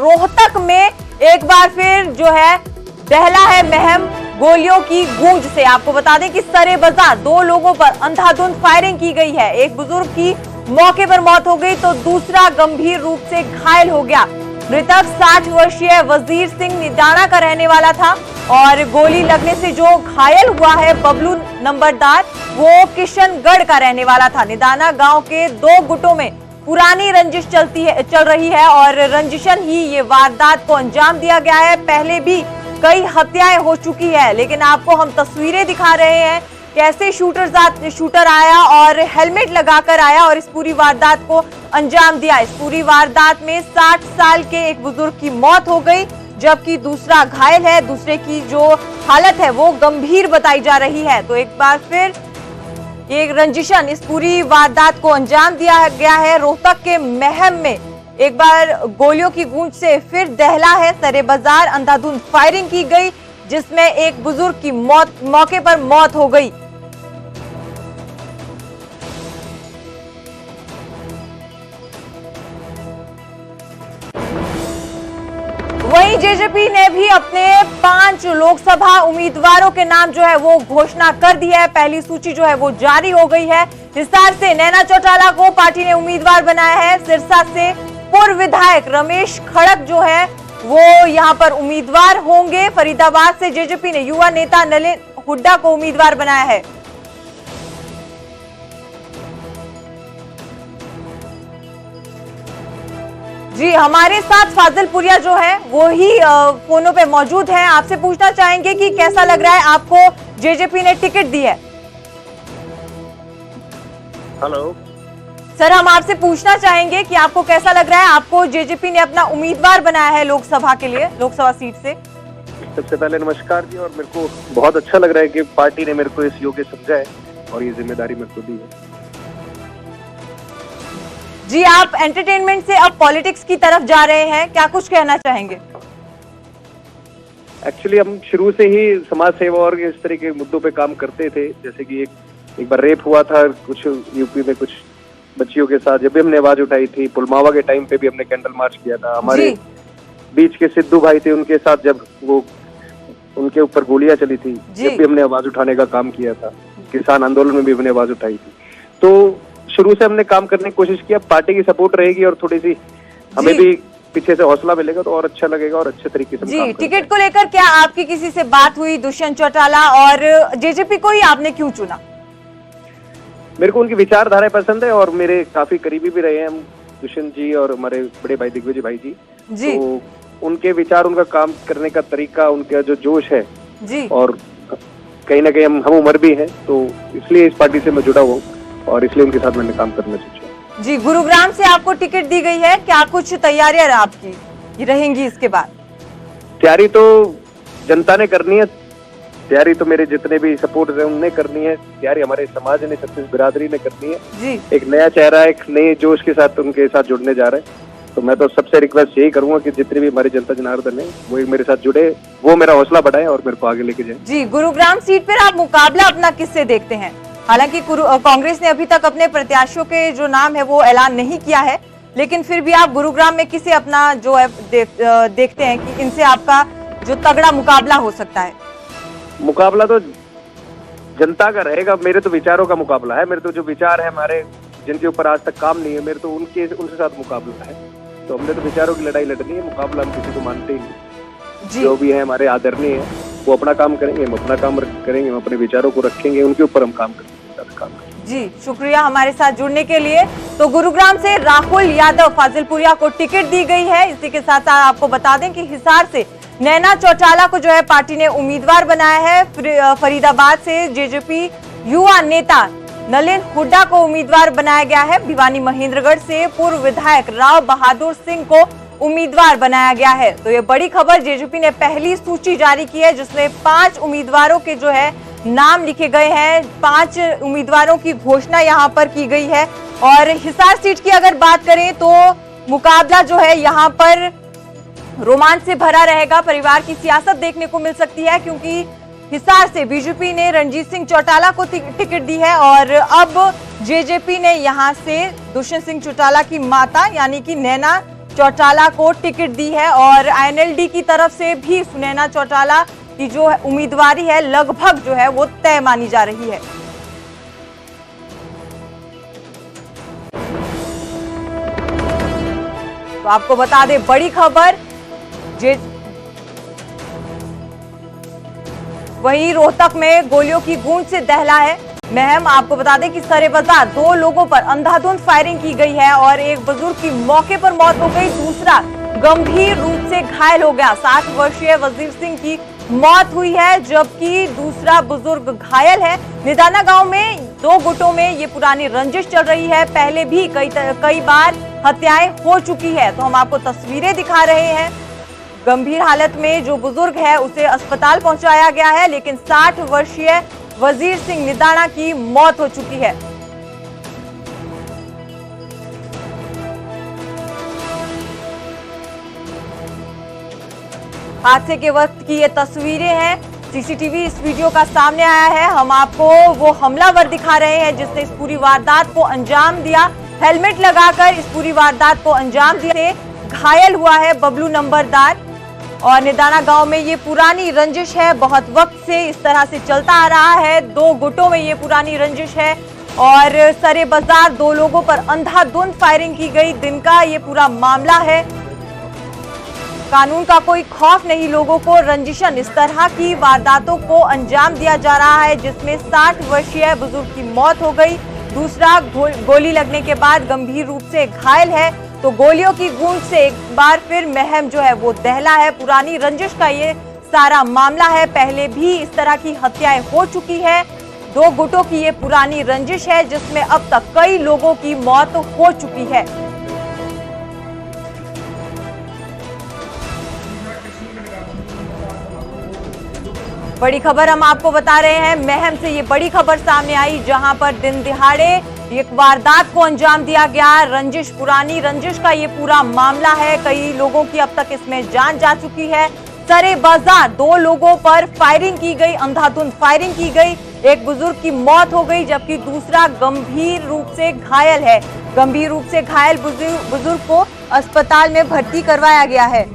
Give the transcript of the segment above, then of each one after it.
रोहतक में एक बार फिर जो है दहला है महम गोलियों की गूंज से। आपको बता दें कि सरे बाजार 2 लोगों पर अंधाधुंध फायरिंग की गई है। एक बुजुर्ग की मौके पर मौत हो गई तो दूसरा गंभीर रूप से घायल हो गया। मृतक 60 वर्षीय वजीर सिंह निदाना का रहने वाला था और गोली लगने से जो घायल हुआ है बबलू नंबरदार, वो किशनगढ़ का रहने वाला था। निदाना गांव के 2 गुटों में पुरानी रंजिश चल रही है और रंजिशन ही ये वारदात को अंजाम दिया गया है। पहले भी कई हत्याएं हो चुकी है, लेकिन आपको हम तस्वीरें दिखा रहे हैं कैसे शूटर आया और हेलमेट लगाकर आया और इस पूरी वारदात को अंजाम दिया। इस पूरी वारदात में 60 साल के एक बुजुर्ग की मौत हो गई, जबकि दूसरा घायल है। दूसरे की जो हालत है वो गंभीर बताई जा रही है। तो एक बार फिर ये रंजिशन, इस पूरी वारदात को अंजाम दिया गया है रोहतक के महम में। एक बार गोलियों की गूंज से फिर दहला है सरे बाजार, अंधाधुंध फायरिंग की गई जिसमें एक बुजुर्ग की मौके पर मौत हो गई। वहीं जेजेपी ने भी अपने 5 लोकसभा उम्मीदवारों के नाम जो है वो घोषणा कर दी है। पहली सूची जो है वो जारी हो गई है। हिसार से नैना चौटाला को पार्टी ने उम्मीदवार बनाया है। सिरसा से पूर्व विधायक रमेश खड़क जो है वो यहां पर उम्मीदवार होंगे। फरीदाबाद से जेजेपी ने युवा नेता नलिन हुड्डा को उम्मीदवार बनाया है। जी, हमारे साथ फाजिलपुरिया जो है वो ही फोनों पे मौजूद है। आपसे पूछना चाहेंगे कि कैसा लग रहा है आपको जेजेपी ने टिकट दी है। हेलो सर, हम आपसे पूछना चाहेंगे कि आपको कैसा लग रहा है, आपको जेजेपी ने अपना उम्मीदवार बनाया है लोकसभा के लिए, लोकसभा सीट से। सबसे पहले नमस्कार जी। और मेरे को बहुत अच्छा लग रहा है कि पार्टी ने मेरे को इस योग्य समझा है और ये जिम्मेदारी मेरे को दी है। जी, आप एंटरटेनमेंट से अब पॉलिटिक्स की तरफ जा रहे हैं, क्या कुछ कहना चाहेंगे? एक्चुअली हम शुरू से ही समाज सेवा और इस तरह के मुद्दों पे काम करते थे। जैसे कि एक बार रेप हुआ था कुछ यूपी में कुछ बच्चियों के साथ, जब भी हमने आवाज उठाई थी। पुलवामा के टाइम पे भी हमने कैंडल मार्च किया था। हमारे बीच के सिद्धू भाई थे, उनके साथ जब वो उनके ऊपर गोलियां चली थी, जब भी हमने आवाज उठाने का काम किया था। किसान आंदोलन में भी हमने आवाज उठाई थी। तो शुरू से हमने काम करने की कोशिश किया। पार्टी की सपोर्ट रहेगी और थोड़ी सी हमें भी पीछे से हौसला मिलेगा तो और अच्छा लगेगा और अच्छे तरीके से जी। टिकट को लेकर क्या आपकी किसी से बात हुई? दुष्यंत चौटाला और जेजेपी को ही आपने क्यों चुना? मेरे को उनकी विचारधाराएं पसंद है और मेरे काफी करीबी भी रहे हैं हम, दुष्यंत जी और हमारे बड़े भाई दिग्विजय भाई जी। तो उनके विचार, उनका काम करने का तरीका, उनका जो जोश है जी, और कहीं ना कहीं हम उम्र भी हैं, तो इसलिए इस पार्टी से मैं जुड़ा हुआ और इसलिए उनके साथ मैंने काम करना सोचा। जी, गुरुग्राम से आपको टिकट दी गई है, क्या कुछ तैयारियां आपकी रहेंगी इसके बाद? तैयारी तो जनता ने करनी है, तैयारी तो मेरे जितने भी सपोर्टर्स हैं उनने करनी है, तैयारी हमारे समाज ने, छत्तीस बिरादरी ने करनी है जी। एक नया चेहरा, एक नए जोश के साथ उनके साथ जुड़ने जा रहे हैं। तो मैं तो सबसे रिक्वेस्ट यही करूंगा कि जितने भी हमारी जनता जनार्दन है वो एक मेरे साथ जुड़े, वो मेरा हौसला बढ़ाए और मेरे को आगे लेके जाए। जी, गुरुग्राम सीट पर आप मुकाबला अपना किससे देखते हैं? हालांकि कांग्रेस ने अभी तक अपने प्रत्याशियों के जो नाम है वो ऐलान नहीं किया है, लेकिन फिर भी आप गुरुग्राम में किसे अपना जो है देखते हैं कि इनसे आपका जो तगड़ा मुकाबला हो सकता है? मुकाबला तो जनता का रहेगा। मेरे तो विचारों का मुकाबला है। मेरे तो जो विचार है हमारे, जिनके ऊपर आज तक काम नहीं है, मेरे तो उनके साथ मुकाबला है। तो हमने तो विचारों की लड़ाई लड़नी है, मुकाबला हम किसी को मानते ही नहीं। जो भी है हमारे आदरणीय है वो अपना काम करेंगे, हम अपना काम करेंगे, हम अपने विचारों को रखेंगे, उनके ऊपर हम काम करेंगे। जी, शुक्रिया हमारे साथ जुड़ने के लिए। तो गुरुग्राम से राहुल यादव फाजिलपुरिया को टिकट दी गई है। इसी के साथ साथ आपको बता दें कि हिसार से नैना चौटाला को जो है पार्टी ने उम्मीदवार बनाया है। फरीदाबाद से जेजेपी युवा नेता नलिन हुड्डा को उम्मीदवार बनाया गया है। भिवानी महेंद्रगढ़ से पूर्व विधायक राव बहादुर सिंह को उम्मीदवार बनाया गया है। तो ये बड़ी खबर, जेजेपी ने पहली सूची जारी की है जिसमें 5 उम्मीदवारों के जो है नाम लिखे गए हैं। 5 उम्मीदवारों की घोषणा यहाँ पर की गई है। और हिसार सीट की अगर बात करें तो मुकाबला जो है यहाँ पर रोमांच से भरा रहेगा। परिवार की सियासत देखने को मिल सकती है क्योंकि हिसार से बीजेपी ने रणजीत सिंह चौटाला को टिकट दी है और अब जेजेपी ने यहाँ से दुष्यंत सिंह चौटाला की माता यानी कि नैना चौटाला को टिकट दी है और INLD की तरफ से भी सुनैना चौटाला की जो उम्मीदवारी है लगभग जो है वो तय मानी जा रही है। तो आपको बता दें बड़ी खबर, वहीं रोहतक में गोलियों की गूंज से दहला है महम। आपको बता दें कि सरे बाजार 2 लोगों पर अंधाधुंध फायरिंग की गई है और एक बुजुर्ग की मौके पर मौत हो गई, दूसरा गंभीर रूप से घायल हो गया। 60 वर्षीय वजीर सिंह की मौत हुई है जबकि दूसरा बुजुर्ग घायल है। निदाना गांव में 2 गुटों में ये पुरानी रंजिश चल रही है, पहले भी कई बार हत्याएं हो चुकी है। तो हम आपको तस्वीरें दिखा रहे हैं। गंभीर हालत में जो बुजुर्ग है उसे अस्पताल पहुंचाया गया है, लेकिन 60 वर्षीय वजीर सिंह निदाना की मौत हो चुकी है। हादसे के वक्त की ये तस्वीरें हैं, सीसीटीवी इस वीडियो का सामने आया है। हम आपको वो हमलावर दिखा रहे हैं जिसने इस पूरी वारदात को अंजाम दिया। हेलमेट लगाकर इस पूरी वारदात को अंजाम दिया, घायल हुआ है बबलू नंबरदार। और निदाना गांव में ये पुरानी रंजिश है, बहुत वक्त से इस तरह से चलता आ रहा है। 2 गुटों में ये पुरानी रंजिश है और सरे बाजार 2 लोगों पर अंधाधुंध फायरिंग की गई। दिन का ये पूरा मामला है, कानून का कोई खौफ नहीं लोगों को। रंजिशन इस तरह की वारदातों को अंजाम दिया जा रहा है जिसमें 60 वर्षीय बुजुर्ग की मौत हो गई, दूसरा गोली लगने के बाद गंभीर रूप से घायल है। तो गोलियों की गूंज से एक बार फिर महम जो है वो दहला है। पुरानी रंजिश का ये सारा मामला है, पहले भी इस तरह की हत्याएं हो चुकी है। 2 गुटों की ये पुरानी रंजिश है जिसमें अब तक कई लोगों की मौत हो चुकी है। बड़ी खबर हम आपको बता रहे हैं, महम से ये बड़ी खबर सामने आई जहां पर दिन दिहाड़े एक वारदात को अंजाम दिया गया। रंजिश, पुरानी रंजिश का ये पूरा मामला है, कई लोगों की अब तक इसमें जान जा चुकी है। सरे बाजार 2 लोगों पर फायरिंग की गई, अंधाधुंध फायरिंग की गई, एक बुजुर्ग की मौत हो गई जबकि दूसरा गंभीर रूप से घायल है। गंभीर रूप से घायल बुजुर्ग को अस्पताल में भर्ती करवाया गया है।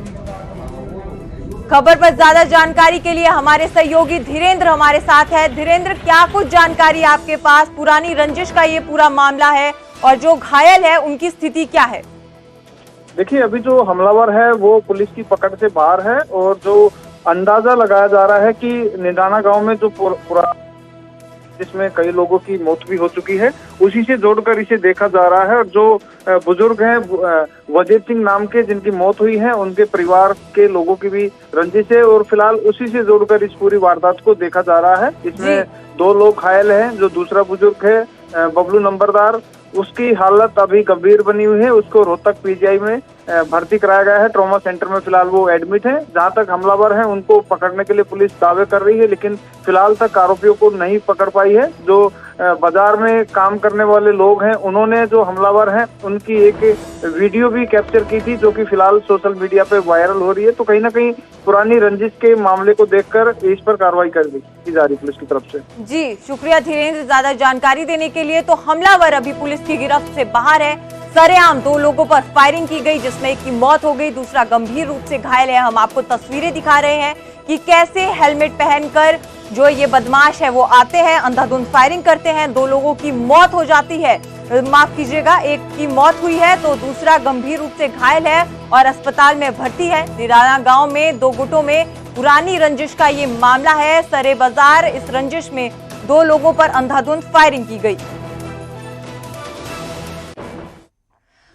खबर पर ज्यादा जानकारी के लिए हमारे सहयोगी धीरेन्द्र हमारे साथ है। धीरेन्द्र, क्या कुछ जानकारी आपके पास? पुरानी रंजिश का ये पूरा मामला है और जो घायल है उनकी स्थिति क्या है? देखिए, अभी जो हमलावर है वो पुलिस की पकड़ से बाहर है और जो अंदाजा लगाया जा रहा है कि निदाना गांव में जो पूरा जिसमें कई लोगों की मौत भी हो चुकी है, उसी से जोड़कर इसे देखा जा रहा है। और जो बुजुर्ग हैं वजीर सिंह नाम के जिनकी मौत हुई है, उनके परिवार के लोगों की भी रंजिश है और फिलहाल उसी से जोड़कर इस पूरी वारदात को देखा जा रहा है। इसमें 2 लोग घायल हैं। जो दूसरा बुजुर्ग है बबलू नंबरदार, उसकी हालत अभी गंभीर बनी हुई है, उसको रोहतक PGI में भर्ती कराया गया है। ट्रॉमा सेंटर में फिलहाल वो एडमिट है। जहां तक हमलावर हैं उनको पकड़ने के लिए पुलिस दावे कर रही है, लेकिन फिलहाल तक आरोपियों को नहीं पकड़ पाई है। जो बाजार में काम करने वाले लोग हैं उन्होंने जो हमलावर हैं उनकी एक वीडियो भी कैप्चर की थी, जो कि फिलहाल सोशल मीडिया पे वायरल हो रही है। तो कहीं ना कहीं पुरानी रंजिश के मामले को देखकर इस पर कार्रवाई कर दी जा रही पुलिस की तरफ से। जी शुक्रिया धीरेन्द्र ज्यादा जानकारी देने के लिए। तो हमलावर अभी पुलिस की गिरफ्त से बाहर है। सरेआम 2 लोगों पर फायरिंग की गई जिसमें एक की मौत हो गई, दूसरा गंभीर रूप से घायल है। हम आपको तस्वीरें दिखा रहे हैं कि कैसे हेलमेट पहनकर जो ये बदमाश है वो आते हैं, अंधाधुंध फायरिंग करते हैं, 2 लोगों की मौत हो जाती है। माफ कीजिएगा, एक की मौत हुई है तो दूसरा गंभीर रूप से घायल है और अस्पताल में भर्ती है। निदाना गांव में 2 गुटों में पुरानी रंजिश का ये मामला है। सरे बाजार इस रंजिश में 2 लोगों पर अंधाधुंध फायरिंग की गई।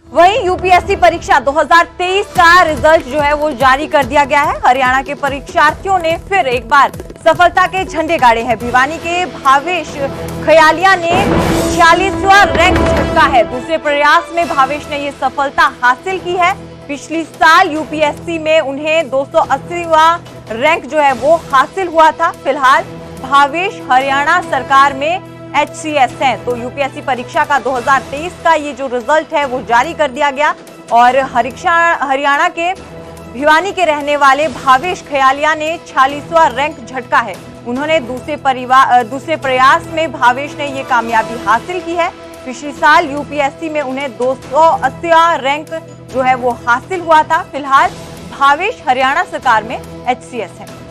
वहीं यूपीएससी परीक्षा 2023 का रिजल्ट जो है वो जारी कर दिया गया है। हरियाणा के परीक्षार्थियों ने फिर एक बार सफलता के झंडे गाड़े हैं। भिवानी के भावेश खयालिया ने 46वां रैंक झटका है। दूसरे प्रयास में भावेश ने ये सफलता हासिल की है। पिछली साल यूपीएससी में उन्हें 280वां रैंक जो है वो हासिल हुआ था। फिलहाल भावेश हरियाणा सरकार में HCS है। तो यूपीएससी परीक्षा का 2023 का ये जो रिजल्ट है वो जारी कर दिया गया और हरियाणा के भिवानी के रहने वाले भावेश खयालिया ने 46वां रैंक झटका है। उन्होंने दूसरे प्रयास में भावेश ने ये कामयाबी हासिल की है। पिछले साल यूपीएससी में उन्हें 280वां रैंक जो है वो हासिल हुआ था। फिलहाल भावेश हरियाणा सरकार में HCS है।